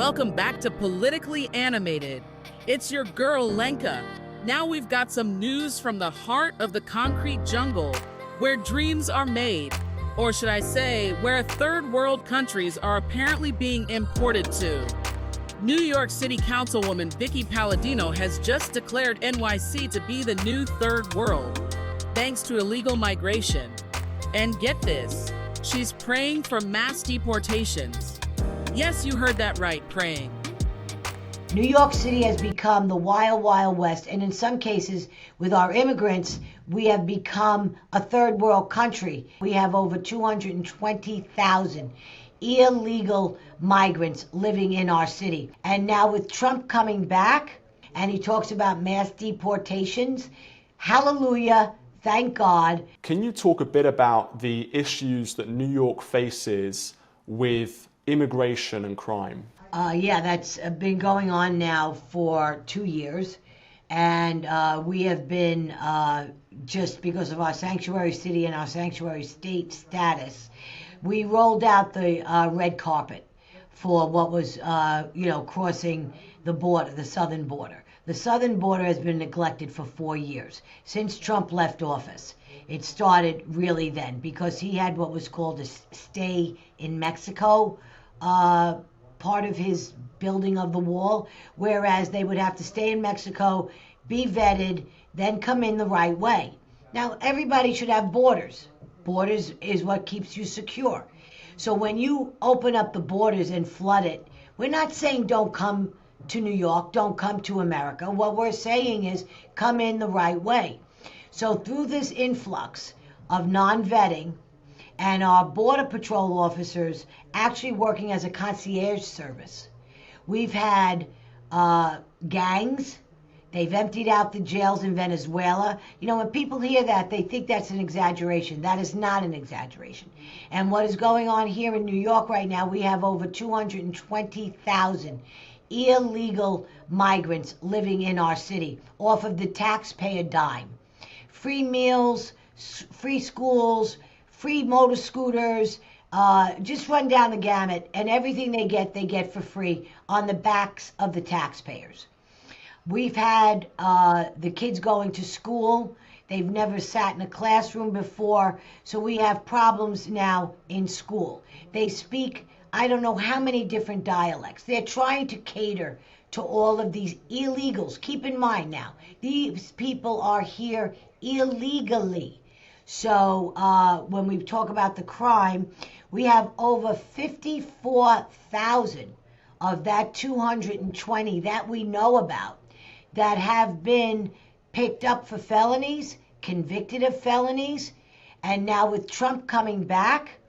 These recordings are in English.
Welcome back to Politically Animated. It's your girl, Lenka. Now we've got some news from the heart of the concrete jungle, where dreams are made. Or should I say, where third world countries are apparently being imported to. New York City Councilwoman Vicky Palladino has just declared NYC to be the new third world, thanks to illegal migration. And get this, she's praying for mass deportations. Yes, you heard that right, praying. New York City has become the wild, wild west, and in some cases, with our immigrants, we have become a third world country. We have over 220,000 illegal migrants living in our city. And now with Trump coming back, and he talks about mass deportations, hallelujah, thank God. Can you talk a bit about the issues that New York faces with immigration and crime? Yeah, that's been going on now for 2 years. And we have been, just because of our sanctuary city and our sanctuary state status, we rolled out the red carpet for what was, crossing the border, the southern border. The southern border has been neglected for 4 years, since Trump left office. It started really then, because he had what was called a stay in Mexico part of his building of the wall, whereas they would have to stay in Mexico, be vetted, then come in the right way. Now, everybody should have borders. Borders is what keeps you secure. So when you open up the borders and flood it, we're not saying don't come to New York, don't come to America. What we're saying is come in the right way. So through this influx of non-vetting, and our Border Patrol officers actually working as a concierge service. We've had gangs. They've emptied out the jails in Venezuela. You know, when people hear that, they think that's an exaggeration. That is not an exaggeration. And what is going on here in New York right now, we have over 220,000 illegal migrants living in our city off of the taxpayer dime. Free meals, free schools, free motor scooters, just run down the gamut, and everything they get for free on the backs of the taxpayers. We've had the kids going to school. They've never sat in a classroom before, so we have problems now in school. They speak, I don't know how many different dialects. They're trying to cater to all of these illegals. Keep in mind now, these people are here illegally. So when we talk about the crime, we have over 54,000 of that 220 that we know about that have been picked up for felonies, convicted of felonies, and now with Trump coming back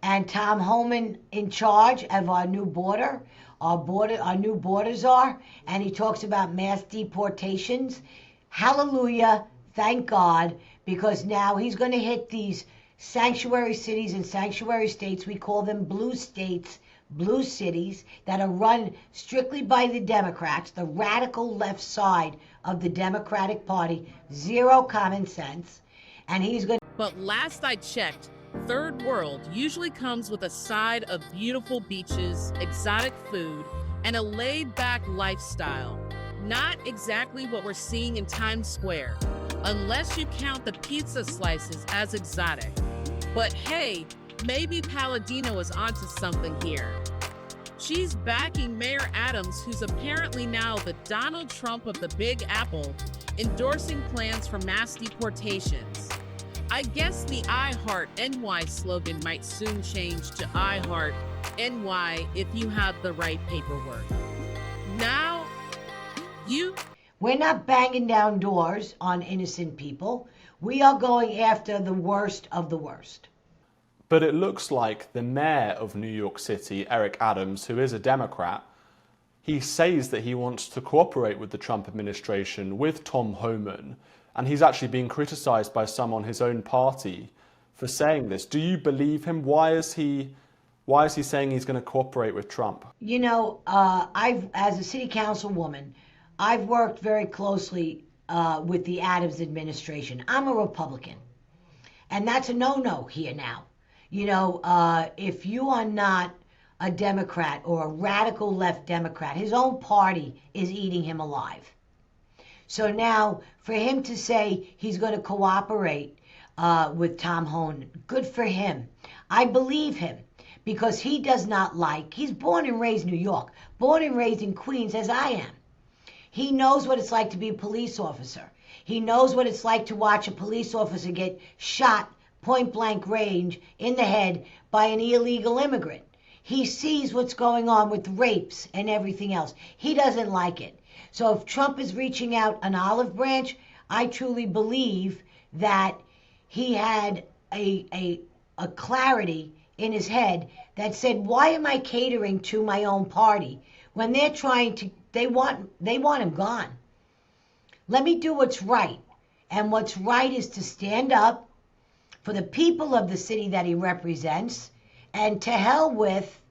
and Tom Homan in charge of our new border, our new borders are, and he talks about mass deportations. Hallelujah, thank God. Because now he's going to hit these sanctuary cities and sanctuary states. We call them blue states, blue cities, that are run strictly by the Democrats, the radical left side of the Democratic Party. Zero common sense. And he's going to... But last I checked, third world usually comes with a side of beautiful beaches, exotic food, and a laid-back lifestyle. Not exactly what we're seeing in Times Square, unless you count the pizza slices as exotic. But hey, maybe Palladino is onto something here. She's backing Mayor Adams, who's apparently now the Donald Trump of the Big Apple, endorsing plans for mass deportations. I guess the I Heart NY slogan might soon change to I Heart NY if you have the right paperwork. Now, We're not banging down doors on innocent people. We are going after the worst of the worst. But it looks like the mayor of New York City, Eric Adams, who is a Democrat, he says that he wants to cooperate with the Trump administration, with Tom Homan, and he's actually being criticized by some on his own party for saying this. Do you believe him? Why is he saying he's going to cooperate with Trump? You know, as a city councilwoman, I've worked very closely with the Adams administration. I'm a Republican, and that's a no-no here now. You know, if you are not a Democrat or a radical left Democrat. His own party is eating him alive. So now for him to say he's going to cooperate with Tom Homan, good for him. I believe him because he does not like, he's born and raised New York, born and raised in Queens as I am. He knows what it's like to be a police officer. He knows what it's like to watch a police officer get shot point blank range in the head by an illegal immigrant. He sees what's going on with rapes and everything else. He doesn't like it. So if Trump is reaching out an olive branch, I truly believe that he had a clarity in his head that said, why am I catering to my own party when they're trying to, they want him gone. Let me do what's right. And what's right is to stand up for the people of the city that he represents, and to hell with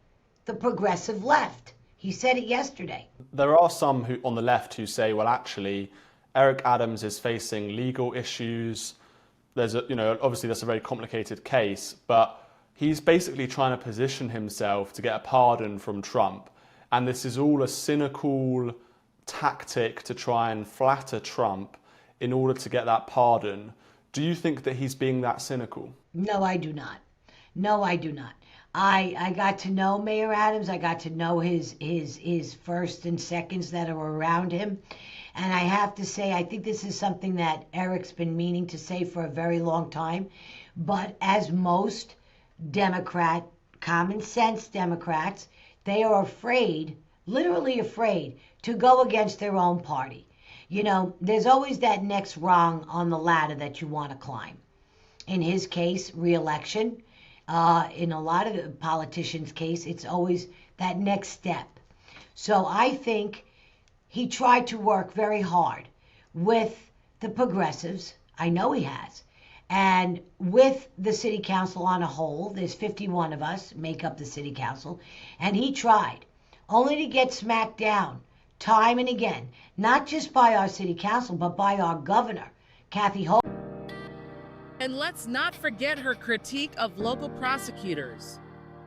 the progressive left. He said it yesterday. There are some who on the left who say, well, actually, Eric Adams is facing legal issues. There's obviously that's a very complicated case, but he's basically trying to position himself to get a pardon from Trump. And this is all a cynical tactic to try and flatter Trump in order to get that pardon. Do you think that he's being that cynical? No, I do not. No, I do not. I got to know Mayor Adams. I got to know his first and seconds that are around him. And I have to say, I think this is something that Eric's been meaning to say for a very long time. But as most Democrat, common sense Democrats, they are afraid, literally afraid, to go against their own party. You know, there's always that next rung on the ladder that you want to climb. In his case, re-election. In a lot of the politicians' case, it's always that next step. So I think he tried to work very hard with the progressives. I know he has. And with the city council on a whole, there's 51 of us make up the city council, and he tried, only to get smacked down time and again, not just by our city council, but by our governor, Kathy Hochul. And let's not forget her critique of local prosecutors.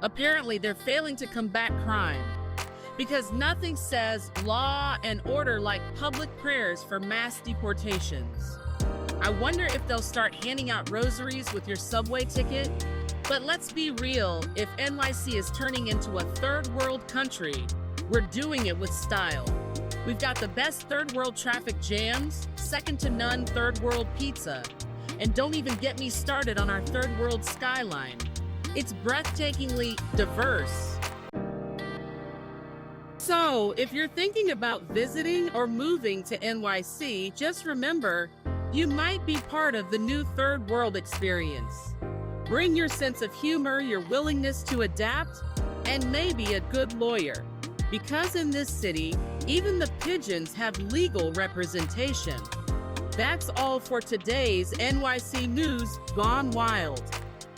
Apparently, they're failing to combat crime because nothing says law and order like public prayers for mass deportations. I wonder if they'll start handing out rosaries with your subway ticket. But let's be real, if NYC is turning into a third world country, we're doing it with style. We've got the best third world traffic jams, second to none third world pizza, and don't even get me started on our third world skyline. It's breathtakingly diverse. So, if you're thinking about visiting or moving to NYC, just remember, you might be part of the new third world experience. Bring your sense of humor, your willingness to adapt, and maybe a good lawyer. Because in this city, even the pigeons have legal representation. That's all for today's NYC News Gone Wild.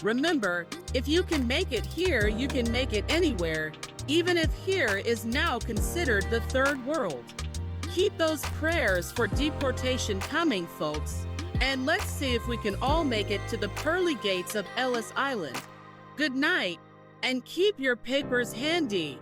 Remember, if you can make it here, you can make it anywhere, even if here is now considered the third world. Keep those prayers for deportation coming, folks. And let's see if we can all make it to the pearly gates of Ellis Island. Good night, and keep your papers handy.